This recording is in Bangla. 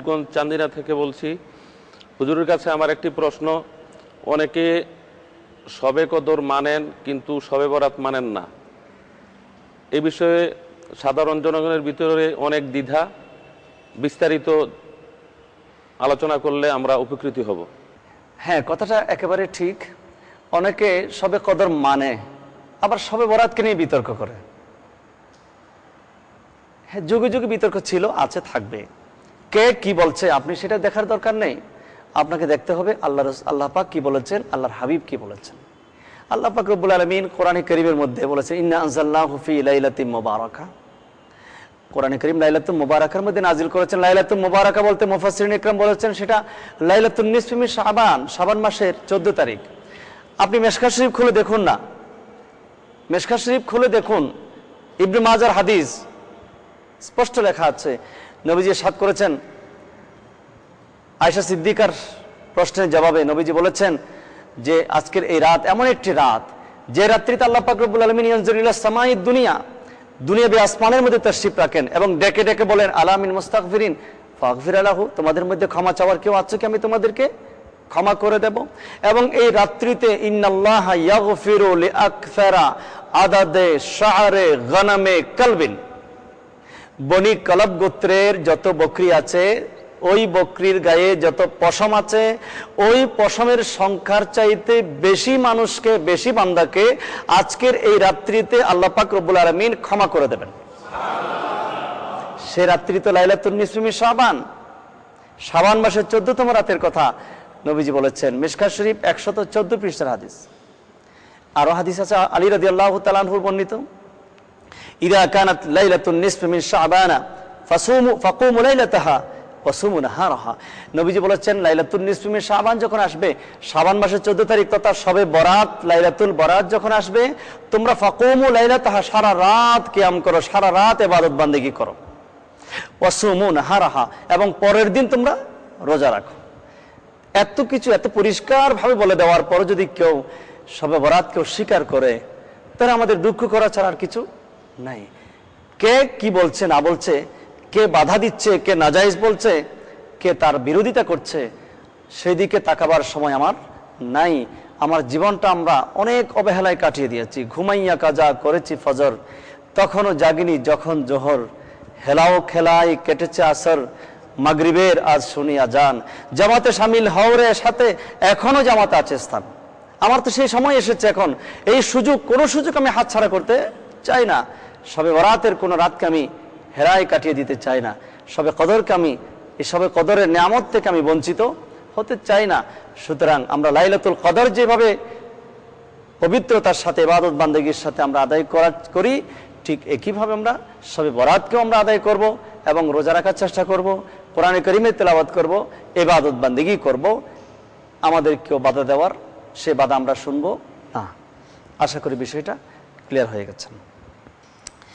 শিবগঞ্জ চান্দিনা থেকে বলছি। হুজুরের কাছে আমার একটি প্রশ্ন, অনেকে শবে কদর মানেন কিন্তু শবে বরাত মানেন না, এ বিষয়ে সাধারণ জনগণের ভিতরে অনেক দ্বিধা, বিস্তারিত আলোচনা করলে আমরা উপকৃত হব। হ্যাঁ, কথাটা একেবারে ঠিক। অনেকে শবে কদর মানে, আবার শবে বরাতকে নিয়ে বিতর্ক করে। হ্যাঁ, যুগে যুগে বিতর্ক ছিল, আছে, থাকবে। কে কি বলছে আপনি সেটা দেখার দরকার নেই, আপনাকে দেখতে হবে আল্লাহ পাক কি বলেছেন, আল্লাহর হাবিব কি বলেছেন। আল্লাহ পাক রব্বুল আলামিন কোরআনে কারীমের মধ্যে বলেছেন, ইন্না আনজালনাহু ফি লাইলাতিন মুবারাকা। কোরআনে কারীম লাইলাতুল মুবারাকার মধ্যে নাজিল করেছেন। লাইলাতুল মুবারাকা বলতে মুফাসসিরিন ইকরাম বলেছেন সেটা লাইলাতুন নিসফি মিন শাবান, শাবান মাসের 14 তারিখ। আপনি মিশকাত শরীফ খুলে দেখুন না, মিশকাত শরীফ খুলে দেখুন, ইবনে মাজার হাদিস স্পষ্ট লেখা আছে। নবীজি ইরশাদ করেছেন, আয়েশা সিদ্দিকার প্রশ্নের জবাবে নবীজি বলেছেন যে আজকের এই রাত এমন একটি রাত যে রাত্রিতে আল্লাহ পাক রব্বুল আলামিন ইয়ানজুরু ইলা সামাইদ দুনিয়া, দুনিয়াবী আসমানের মধ্যে তাশরিফ রাখেন এবং ডেকে ডেকে বলেন, আলা মিন মুস্তাগফিরিন ফাগফির লাহু, তোমাদের মধ্যে ক্ষমা চাওয়ার কেউ আছে কি, আমি তোমাদেরকে ক্ষমা করে দেব। এবং এই রাত্রিতে ইন্নাল্লাহা ইয়াগফিরু লিআকসারা আদাদে শাআরে গনামে কালবিন, বনি কালাব গোত্রের যত বকরি আছে, ওই বকরির গায়ে যত পশম আছে, ওই পশমের সংখ্যার চাইতে বেশি মানুষকে, বেশি বান্দাকে আজকের এই রাত্রিতে আল্লাহ পাক রব্বুল আলামিন ক্ষমা করে দেবেন। সে রাত্রি তো লাইলাতুন নিসফি মিন শাবান, শাবান মাসের 14তম রাতের কথা নবীজি বলেছেন। মিশকাত শরীফ 114 পৃষ্ঠার হাদিস। আরো হাদিস আছে আলী রাদিয়াল্লাহু তাআলা আনহু বর্ণিত, ইদা কানাত লাইলাতুন নিসফি মিন শাবানা ফাকুমু লাইলাতাহা ওয়াসুমু নাহারাহা। নবীজি বলেছেন লাইলাতুন নিসফি মিন শাবান যখন আসবে, শাবান মাসের 14 তারিখ তথা শবে বরাত, লাইলাতুল বরাত যখন আসবে, তোমরা ফাকুমু লাইলাতাহা, সারা রাত কিয়াম করো, সারা রাত ইবাদত বান্দেগি করো, ওয়াসুমু নাহারাহা, এবং পরের দিন তোমরা রোজা রাখো। এত কিছু এত পরিষ্কার ভাবে বলে দেওয়ার পর যদি কেউ শবে বরাতকে অস্বীকার করে, তাহলে আমাদের দুঃখ করা ছাড়া আর কিছু নাই। কে কি বলছে না বলছে, কে বাধা দিচ্ছে, কে নাজায়েজ বলছে, কে তার বিরোধিতা করছে, সেই দিকে তাকাবার সময় আমার নাই। আমার জীবনটা আমরা অনেক অবহেলায় কাটিয়ে দিয়েছি। ঘুমাইয়া কাজা করেছি ফজর, তখনও জাগিনি যখন জোহর, হেলাও খেলায় কেটেছে আসর, মাগরিবের আজ শুনি আজান, জামাতে শামিল হওরে সাথে এখনো জামাতে আছে স্থান। আমার তো সেই সময় এসেছে, এখন এই সুযোগ, কোনো সুযোগ আমি হাতছাড়া করতে চাই না। শবে বরাতের কোনো রাতকে আমি হেরায় কাটিয়ে দিতে চাই না। শবে কদরকে আমি, এই শবে কদরের নিয়ামত থেকে আমি বঞ্চিত হতে চাই না। সুতরাং আমরা লাইলাতুল কদর যেভাবে পবিত্রতার সাথে, ইবাদত বান্দেগীর সাথে আমরা আদায় করি, ঠিক একইভাবে আমরা শবে বরাতকেও আমরা আদায় করব এবং রোজা রাখার চেষ্টা করব, কোরআনে কারীমের তেলাওয়াত করব, ইবাদত বান্দেগী করব। আমাদের কেউ বাধা দেওয়ার, সে বাধা আমরা শুনবো না। আশা করি বিষয়টা ক্লিয়ার হয়ে গেছে।